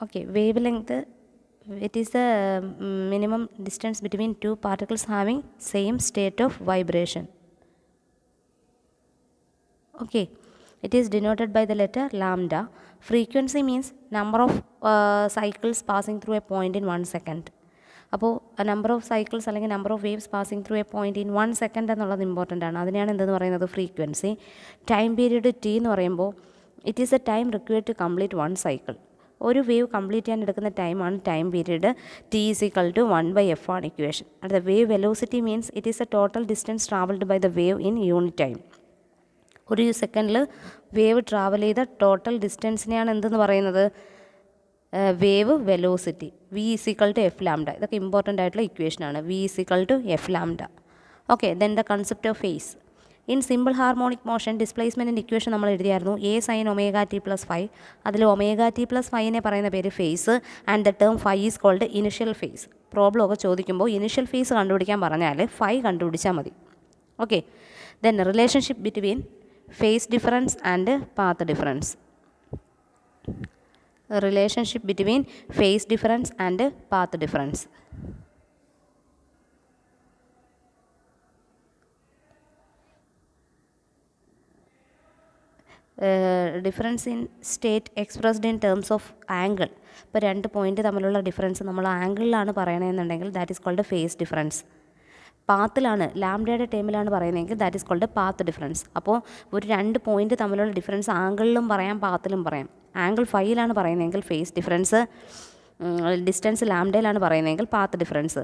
Okay, wavelength, it is the minimum distance between two particles having same state of vibration. Okay, it is denoted by the letter lambda. Frequency means number of cycles passing through a point in 1 second. അപ്പോൾ number of cycles അല്ലെങ്കിൽ number of waves passing through A point in 1 second എന്നുള്ളത് important ആണ്. അതിനെയാണ് എന്തെന്ന് പറയുന്നത് frequency. Time period T എന്ന് പറയുമ്പോൾ it is a time required to complete 1 cycle. ഒരു വേവ് കംപ്ലീറ്റ് ചെയ്യാൻ എടുക്കുന്ന ടൈമാണ് time period. T is equal to 1/f ആണ് ഇക്വേഷൻ. അടുത്ത wave velocity means it is a total distance travelled by the wave in unit time. ഒരു സെക്കൻഡിൽ wave travel ചെയ്ത ടോട്ടൽ ഡിസ്റ്റൻസിനെയാണ് എന്തെന്ന് പറയുന്നത് wave velocity. V is equal to F lambda. ഇതൊക്കെ ഇമ്പോർട്ടൻ്റ് ആയിട്ടുള്ള ഇക്വേഷനാണ്. V is equal to F lambda. Okay, then the concept of phase. In simple harmonic motion ഡിസ്പ്ലേസ്മെൻറ്റിൻ്റെ ഇക്വേഷൻ നമ്മൾ എഴുതിയായിരുന്നു എ സൈൻ ωt+5. അതിൽ ωt+5നെ പറയുന്ന പേര് phase and the term phi is called initial phase. Problem ഒക്കെ ചോദിക്കുമ്പോൾ ഇനിഷ്യൽ ഫേസ് കണ്ടുപിടിക്കാൻ പറഞ്ഞാൽ ഫൈ കണ്ടുപിടിച്ചാൽ മതി. Okay, then relationship between phase difference and path difference. Relationship between phase difference and path difference. Difference in state expressed in terms of angle. ഇപ്പോൾ 2 point തമ്മിലുള്ള difference നമ്മൾ ആംഗിളിലാണ് പറയണമെന്നുണ്ടെങ്കിൽ that is called phase difference. പാത്തിലാണ് ലാംഡയുടെ ടൈമിലാണ് പറയുന്നതെങ്കിൽ that is called path difference. അപ്പോൾ ഒരു 2 പോയിൻ്റ് തമ്മിലുള്ള ഡിഫറൻസ് ആംഗിളിലും പറയാം പാത്തിലും പറയാം. ആംഗിൾ ഫൈയിലാണ് പറയുന്നതെങ്കിൽ ഫേസ് ഡിഫറൻസ്, ഡിസ്റ്റൻസ് ലാംഡയിലാണ് പറയുന്നതെങ്കിൽ പാത്ത് ഡിഫറൻസ്.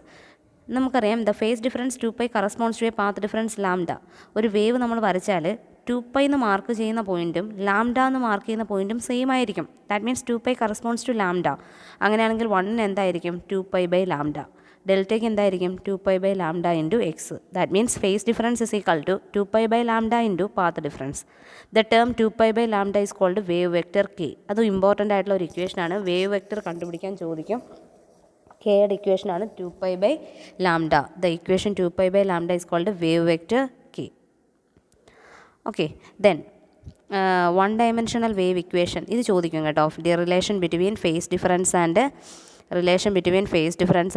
നമുക്കറിയാം the phase difference 2π corresponds to a path difference lambda. ഒരു വേവ് നമ്മൾ വരച്ചാൽ 2π എന്ന് മാർക്ക് ചെയ്യുന്ന പോയിൻറ്റും ലാംഡ എന്ന് മാർക്ക് ചെയ്യുന്ന പോയിൻറ്റും സെയിം ആയിരിക്കും. That means 2π corresponds to lambda. അങ്ങനെയാണെങ്കിൽ 1 എന്തായിരിക്കും 2π/λ. ഡെൽറ്റയ്ക്ക് എന്തായിരിക്കും 2π/λ into X. That means phase difference is equal to 2π/λ into path difference. The term 2π/λ is called wave vector K. അതും ഇമ്പോർട്ടൻ്റ് ആയിട്ടുള്ള ഒരു ഇക്വേഷനാണ്. വേവ് വെക്റ്റർ കണ്ടുപിടിക്കാൻ ചോദിക്കും. കെയുടെ ഇക്വേഷനാണ് 2π/λ. The equation 2π/λ is called wave vector K. Okay, then 1 dimensional wave equation ഇത് ചോദിക്കും കേട്ടോ. The relation between phase difference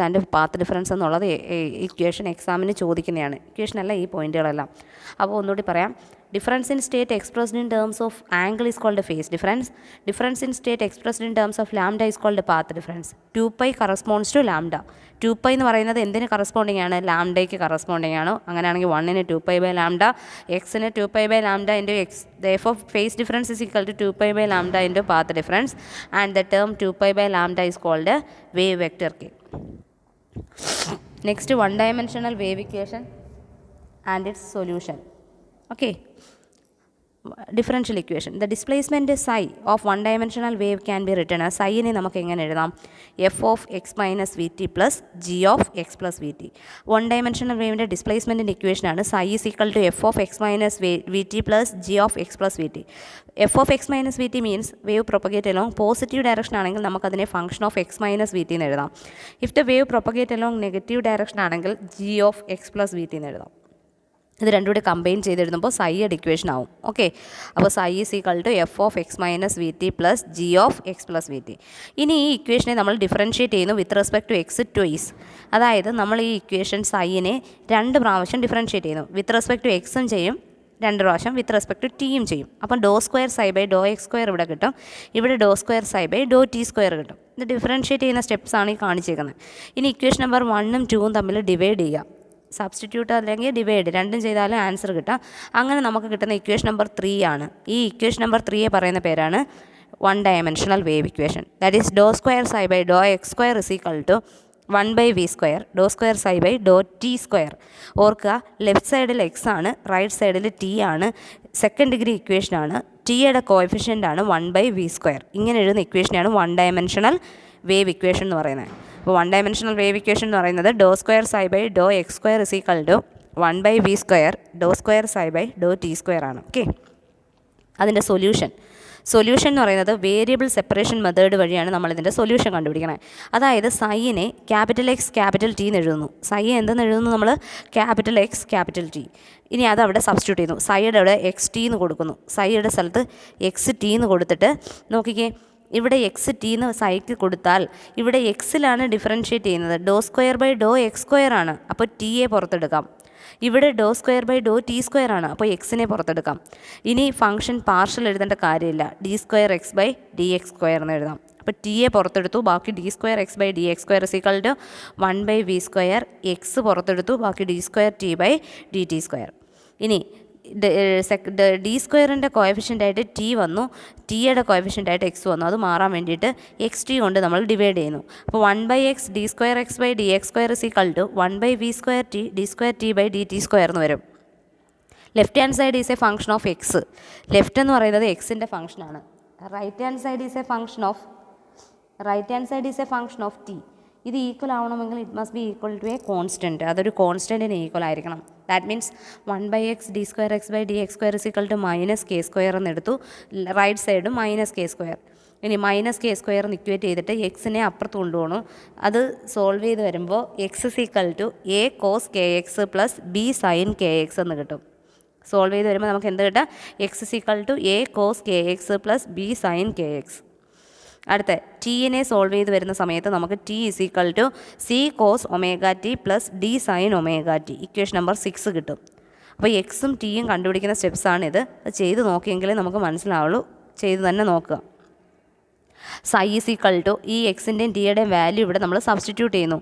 and path difference എന്നുള്ളത് ഇക്വേഷൻ എക്സാമിന് ചോദിക്കുന്നതാണ്. ഇക്വേഷനല്ല ഈ പോയിൻറ്റുകളെല്ലാം. അപ്പോൾ ഒന്നുകൂടി പറയാം. Difference in state expressed in terms of angle is called phase difference. Difference in state expressed in terms of lambda is called path difference. 2π corresponds to lambda. 2π എന്ന് പറയുന്നത് എന്തിന് കറസ്പോണ്ടിങ് ആണ്? ലാംഡയ്ക്ക് കറസ്പോണ്ടിങ് ആണ്. അങ്ങനെയാണെങ്കിൽ 1ന് 2π/λ, എക്സിന് 2π/λ into X. Therefore phase difference is equal to 2π/λ into path difference and the term 2π/λ is called wave vector K. Next 1 dimensional wave equation and its solution. Okay, differential equation. The displacement psi of 1 dimensional wave can be written as psi നെ നമുക്ക് എങ്ങനെ എഴുതാം? f of x minus vt plus g of x plus vt. 1 dimensional വേവിൻ്റെ ഡിസ്പ്ലേസ്മെൻറ്റിൻ്റെ ഇക്വേഷനാണ് psi is equal to f of x minus vt plus g of x plus vt. f of x minus vt means wave propagate along positive direction ആണെങ്കിൽ നമുക്കതിനെ function of x minus vt എന്ന് എഴുതാം. if the wave propagate along negative direction ആണെങ്കിൽ g of x plus vt എന്ന് എഴുതാം. ഇത് രണ്ടും കൂടി കമ്പൈൻ ചെയ്തെഴുതുമ്പോൾ സൈയുടെ ഇക്വേഷൻ ആവും. ഓക്കെ, അപ്പോൾ psi is equal to f of x minus vt plus g of x plus vt. ഇനി ഈ ഇക്വേഷനെ നമ്മൾ ഡിഫറൻഷ്യേറ്റ് ചെയ്യുന്നു with respect to x twice. അതായത് നമ്മൾ ഈ ഇക്വേഷൻ സൈനെ 2 പ്രാവശ്യം ഡിഫറൻഷ്യേറ്റ് ചെയ്യുന്നു. വിത്ത് റെസ്പെക്ട് ടു എക്സും ചെയ്യും, 2 പ്രാവശ്യം വിത്ത് റെസ്പെക്ട് ടു ടിയും ചെയ്യും. അപ്പം ∂2 ψ/∂x² ഇവിടെ കിട്ടും. ഇവിടെ ∂2 ψ/∂t² കിട്ടും. ഇത് ഡിഫറൻഷ്യേറ്റ് ചെയ്യുന്ന സ്റ്റെപ്സാണ് ഈ കാണിച്ചേക്കുന്നത്. ഇനി ഇക്വേഷൻ നമ്പർ 1ഉം 2ഉം തമ്മിൽ ഡിവൈഡ് ചെയ്യുക. സബ്സ്റ്റിറ്റ്യൂട്ട് അല്ലെങ്കിൽ ഡിവൈഡ് രണ്ടും ചെയ്താലും ആൻസർ കിട്ടാം. അങ്ങനെ നമുക്ക് കിട്ടുന്ന ഇക്വേഷൻ നമ്പർ 3 ആണ്. ഈ ഇക്വേഷൻ നമ്പർ 3 പറയുന്ന പേരാണ് 1 dimensional wave equation. That is ∂2 ψ/∂x² is equal to 1/v², ∂2 ψ/∂t². ഓർക്കുക, ലെഫ്റ്റ് സൈഡിൽ x ആണ്, റൈറ്റ് സൈഡിൽ t ആണ്. സെക്കൻഡ് ഡിഗ്രി ഇക്വേഷനാണ്. ടിയുടെ കോഎഫിഷ്യൻ്റ് ആണ് 1/v². ഇങ്ങനെ എഴുതുന്ന ഇക്വേഷനാണ് 1 ഡയമെൻഷണൽ വേവ് ഇക്വേഷൻ എന്ന് പറയുന്നത്. അപ്പോൾ 1 ഡയമെൻഷണൽ വേവ് ഇക്വേഷൻ എന്ന് പറയുന്നത് ∂2 ψ/∂x² is equal to 1/v², ∂2 ψ/∂t² ആണ്. ഓക്കെ, അതിൻ്റെ സൊല്യൂഷൻ എന്ന് പറയുന്നത് വേരിയബിൾ സെപ്പറേഷൻ മെത്തേഡ് വഴിയാണ് നമ്മളിതിൻ്റെ സൊല്യൂഷൻ കണ്ടുപിടിക്കുന്നത്. അതായത് സൈനെ X T എന്ന് എഴുതുന്നു. സൈ എന്തെന്ന് എഴുതുന്നു? നമ്മൾ X T. ഇനി അത് അവിടെ സബ്സ്റ്റിറ്റ്യൂട്ട് ചെയ്യുന്നു. സൈയുടെ അവിടെ XT എന്ന് കൊടുക്കുന്നു. സൈയുടെ സ്ഥലത്ത് XT എന്ന് കൊടുത്തിട്ട് നോക്കിക്കേ, ഇവിടെ എക്സ് ടി എന്ന് സൈക്ക് കൊടുത്താൽ ഇവിടെ എക്സിലാണ് ഡിഫറൻഷ്യേറ്റ് ചെയ്യുന്നത്. ഡോ square by Dr X square ആണ്, അപ്പോൾ ടിയെ പുറത്തെടുക്കാം. ഇവിടെ ഡോ square by Dr T square ആണ്, അപ്പോൾ എക്സിനെ പുറത്തെടുക്കാം. ഇനി ഫംഗ്ഷൻ പാർഷ്യൽ എഴുതേണ്ട കാര്യമില്ല, D square X by D X square എന്ന് എഴുതാം. അപ്പോൾ ടിയെ പുറത്തെടുത്തു, ബാക്കി D square X by D X square is equal to 1/v square. X പുറത്തെടുത്തു, ബാക്കി D square T by D T square. ഇനി ഡി സ്ക്വയറിൻ്റെ കോയഫിഷ്യൻ്റായിട്ട് ടി വന്നു, ടിയുടെ കോയഫിഷ്യൻ്റായിട്ട് എക്സ് വന്നു. അത് മാറാൻ വേണ്ടിയിട്ട് എക്സ് ടി കൊണ്ട് നമ്മൾ ഡിവൈഡ് ചെയ്യുന്നു. അപ്പോൾ 1/x d square X by D X square is equal to 1/v square t d square T by D T square എന്ന് വരും. Left hand side is a function of x. Left എന്ന് പറയുന്നത് എക്സിൻ്റെ ഫംഗ്ഷനാണ്. Right hand side is a function of t. ഇത് equal ആവണമെങ്കിൽ it must be equal to a constant. അതൊരു കോൺസ്റ്റൻറ്റിന് ഈക്വൽ ആയിരിക്കണം. That means 1/x d square X by D X square is equal to minus K square എന്നെടുത്തു. Right സൈഡും minus K square. ഇനി minus K square equate ചെയ്തിട്ട് എക്സിനെ അപ്പുറത്ത് കൊണ്ടുപോകണം. അത് സോൾവ് ചെയ്ത് വരുമ്പോൾ X is equal to A cos K X plus B sine K X എന്ന് കിട്ടും. സോൾവ് ചെയ്ത് വരുമ്പോൾ നമുക്ക് എന്ത് കിട്ടുക? X is equal to A cos K X plus B sine K X. അടുത്ത ടീനെ സോൾവ് ചെയ്ത് വരുന്ന സമയത്ത് നമുക്ക് T is equal to C cos omega T plus D sine omega T, equation number 6 കിട്ടും. അപ്പോൾ എക്സും ടിയും കണ്ടുപിടിക്കുന്ന സ്റ്റെപ്സാണിത്. അത് ചെയ്ത് നോക്കിയെങ്കിലേ നമുക്ക് മനസ്സിലാവുള്ളൂ. ചെയ്ത് തന്നെ നോക്കുക. സൈ ഇസിക്കൽ ടു ഈ എക്സിൻ്റെയും ടിയുടെയും വാല്യൂ ഇവിടെ നമ്മൾ സബ്സ്റ്റിറ്റ്യൂട്ട് ചെയ്യുന്നു.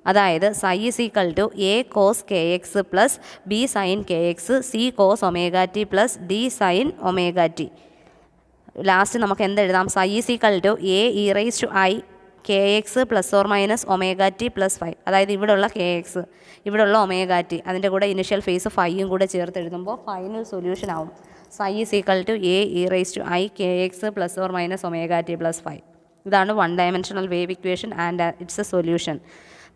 അതായത് psi is equal to A cos K X plus B sine K X C cos omega T plus D sine omega T. Last നമുക്ക് എന്തെഴുതാം? Psi is equal to A E raise to I K X plus or minus omega T plus 5. അതായത് ഇവിടെയുള്ള K X, ഇവിടെയുള്ള omega T, അതിൻ്റെ കൂടെ initial face 5 കൂടെ ചേർത്ത് എഴുതുമ്പോൾ ഫൈനൽ സൊല്യൂഷൻ ആവും psi is equal to A E raise to I K X plus or minus omega T plus 5. ഇതാണ് 1 dimensional wave equation and its a solution.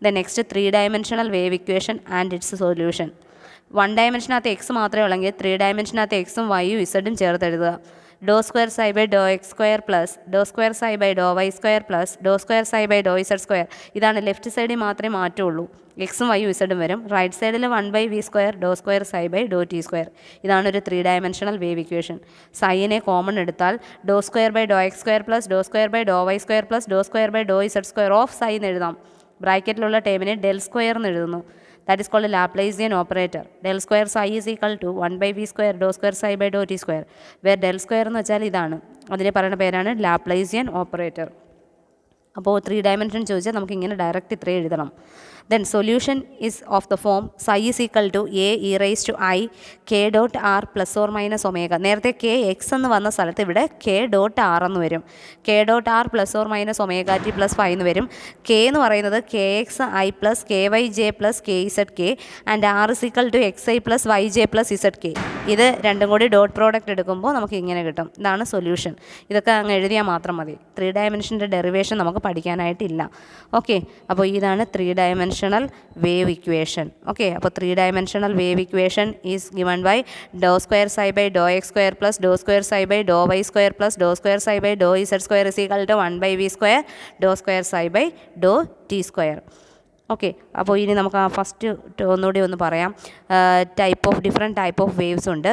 Then next 3 dimensional wave equation and its solution. 1 ഡയമെൻഷനകത്ത് എക്സ് മാത്രമേ ഉള്ളെങ്കിൽ 3 ഡയമെൻഷനകത്ത് എക്സും വൈയും ഇസഡും ചേർത്ത് എഴുതുക. ഡോ square psi by Dr X square plus Dr square psi by Dr Y square plus Dr square psi by Dr Z square. ഇതാണ് ലെഫ്റ്റ് സൈഡിൽ മാത്രമേ മാറ്റുള്ളൂ, എക്സും വൈയും ഇസഡും വരും. റൈറ്റ് സൈഡിൽ 1/v square Dr square psi by Dr T square. ഇതാണ് ഒരു 3 ഡയമെൻഷണൽ വേവ് ഇക്വേഷൻ. സൈനെ കോമൺ എടുത്താൽ ഡോ square by Dr X square plus Dr square by Dr Y square plus Dr square by Dr Z square of psi എന്ന് എഴുതാം. ബ്രാക്കറ്റിലുള്ള ടേമിനെ del square എന്ന് എഴുതുന്നു. That is called a Laplacian operator. Del square psi is equal to 1/v square dou square psi by dou t square. Where del square എന്ന് വെച്ചാൽ ഇതാണ്, അതിനെ പറയുന്ന പേരാണ് ലാപ്ലേസിയൻ ഓപ്പറേറ്റർ. അപ്പോൾ 3 ഡയമെൻഷൻ ചോദിച്ചാൽ നമുക്ക് ഇങ്ങനെ ഡയറക്റ്റ് ഇത്രയും എഴുതണം. Then solution is of the form psi is equal to A E raise to I k dot r plus or minus omega. നേരത്തെ കെ എക്സ് എന്ന് വന്ന സ്ഥലത്ത് ഇവിടെ കെ ഡോട്ട് ആർ എന്ന് വരും. K dot r plus or minus omega T plus 5 എന്ന് വരും. K എന്ന് പറയുന്നത് k x i plus k y j plus k z k and r is equal to X i plus y j plus z k. ഇത് രണ്ടും കൂടി dot product എടുക്കുമ്പോൾ നമുക്ക് ഇങ്ങനെ കിട്ടും. ഇതാണ് സൊല്യൂഷൻ. ഇതൊക്കെ അങ്ങ് എഴുതിയാൽ മാത്രം മതി. 3 ഡയമെൻഷൻ്റെ ഡെറിവേഷൻ നമുക്ക് പഠിക്കാനായിട്ടില്ല. ഓക്കെ, അപ്പോൾ ഇതാണ് 3 ഡയമെൻഷണൽ വേവ് ഇക്വേഷൻ. ഓക്കെ, അപ്പോൾ 3 dimensional wave equation is given by do square psi by Dr X square plus Dr square psi by Dr Y square plus Dr square psi by Dr Z square is equal to 1/v square Dr square psi by Dr T square. Okay, അപ്പോൾ ഇനി നമുക്ക് ആ first ഒന്നുകൂടി ഒന്ന് പറയാം. Different type of waves ഉണ്ട്.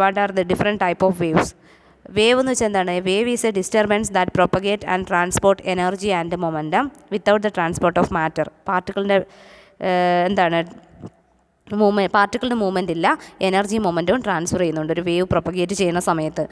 What are the different type of waves? Wave എന്ന് വെച്ചാൽ എന്താണ്? Wave is a disturbance that propagate and transport energy and momentum without the transport of matter. പാർട്ടിക്കിളിൻ്റെ എന്താണ് പാർട്ടിക്കിളിൻ്റെ മൂവ്മെൻ്റ് ഇല്ല, എനർജി മൊമെൻറ്റും ട്രാൻസ്ഫർ ചെയ്യുന്നുണ്ട് ഒരു വേവ് പ്രൊപ്പഗേറ്റ് ചെയ്യുന്ന സമയത്ത്.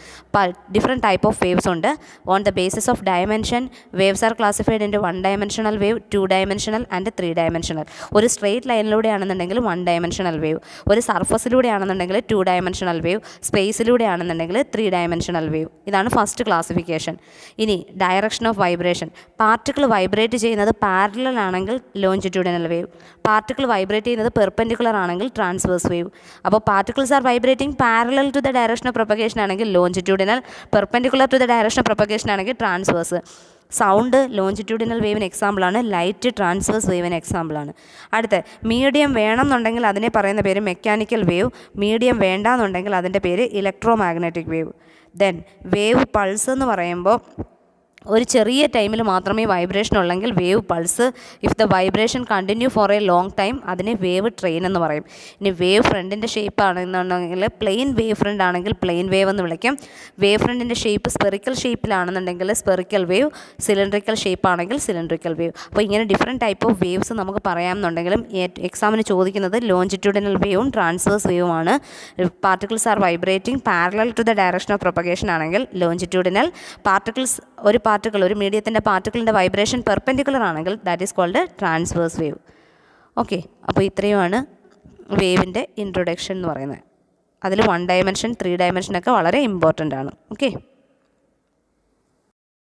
ഡിഫറെൻറ്റ് ടൈപ്പ് ഓഫ് വേവ്സ് ഉണ്ട്. On the basis of dimension waves are classified into 1 dimensional wave, 2 dimensional and 3 dimensional. ഒരു സ്ട്രെയിറ്റ് ലൈനിലൂടെ ആണെന്നുണ്ടെങ്കിൽ 1 ഡയമെൻഷണൽ വേവ്, ഒരു സർഫസിലൂടെ ആണെന്നുണ്ടെങ്കിൽ 2 ഡയമെൻഷണൽ വേവ്, സ്പേസിലൂടെ ആണെന്നുണ്ടെങ്കിൽ 3 ഡയമെൻഷണൽ വേവ്. ഇതാണ് ഫസ്റ്റ് ക്ലാസിഫിക്കേഷൻ. ഇനി direction of vibration. Particle vibrate ചെയ്യുന്നത് പാരലൽ ആണെങ്കിൽ ലോഞ്ചിറ്റ്യൂഡിനൽ വേവ്, പാർട്ടിക്കിൾ വൈബ്രേറ്റ് ചെയ്യുന്നത് പെർപെൻഡിക്കുലർ ആണെങ്കിൽ ട്രാൻസ്വേഴ്സ് വേവ്. അപ്പോൾ particles are vibrating parallel to the direction of propagation ആണെങ്കിൽ longitudinal, perpendicular to the direction of propagation ആണെങ്കിൽ transverse. Sound longitudinal വേവിന് എക്സാമ്പിളാണ്, light transverse വേവിന് എക്സാമ്പിളാണ്. അടുത്ത മീഡിയം വേണം എന്നുണ്ടെങ്കിൽ അതിനെ പറയുന്ന പേര് മെക്കാനിക്കൽ വേവ്, മീഡിയം വേണ്ട എന്നുണ്ടെങ്കിൽ അതിൻ്റെ പേര് electromagnetic wave. Then wave pulse എന്ന് പറയുമ്പോൾ ഒരു ചെറിയ ടൈമിൽ മാത്രമേ വൈബ്രേഷൻ ഉള്ളെങ്കിൽ wave pulse. If the vibration continue for a long time അതിനെ വേവ് ട്രെയിൻ എന്ന് പറയും. ഇനി വേവ് ഫ്രണ്ടിൻ്റെ ഷേപ്പ് ആണെന്നുണ്ടെങ്കിൽ പ്ലെയിൻ വേവ് ഫ്രണ്ട് ആണെങ്കിൽ പ്ലെയിൻ വേവ് എന്ന് വിളിക്കാം. വേവ് ഫ്രണ്ടിൻ്റെ ഷേപ്പ് സ്പെറിക്കൽ ഷേപ്പിലാണെന്നുണ്ടെങ്കിൽ സ്പെറിക്കൽ വേവ്, സിലിണ്ടറിക്കൽ ഷേപ്പ് ആണെങ്കിൽ സിലിണ്ടറിക്കൽ വേവ്. അപ്പോൾ ഇങ്ങനെ ഡിഫറെൻറ്റ് ടൈപ്പ് ഓഫ് വേവ്സ് നമുക്ക് പറയാമെന്നുണ്ടെങ്കിലും എക്സാമിന് ചോദിക്കുന്നത് ലോഞ്ചിറ്റ്യൂഡിനൽ വേവും ട്രാൻസ്വേഴ്സ് വേവുമാണ്. Particles are vibrating parallel to the direction of propagation ആണെങ്കിൽ ലോഞ്ചിറ്റ്യൂഡിനൽ. പാർട്ടിക്കിൾസ് ഒരു മീഡിയത്തിൻ്റെ പാർട്ടിക്കിളിൻ്റെ വൈബ്രേഷൻ പെർപെൻഡിക്കുലർ ആണെങ്കിൽ that is called transverse wave. Okay, അപ്പോൾ ഇത്രയുമാണ് വേവിൻ്റെ ഇൻട്രൊഡക്ഷൻ എന്ന് പറയുന്നത്. അതിൽ 1 ഡയമെൻഷൻ 3 ഡയമെൻഷനൊക്കെ വളരെ ഇമ്പോർട്ടൻ്റ് ആണ്. ഓക്കെ.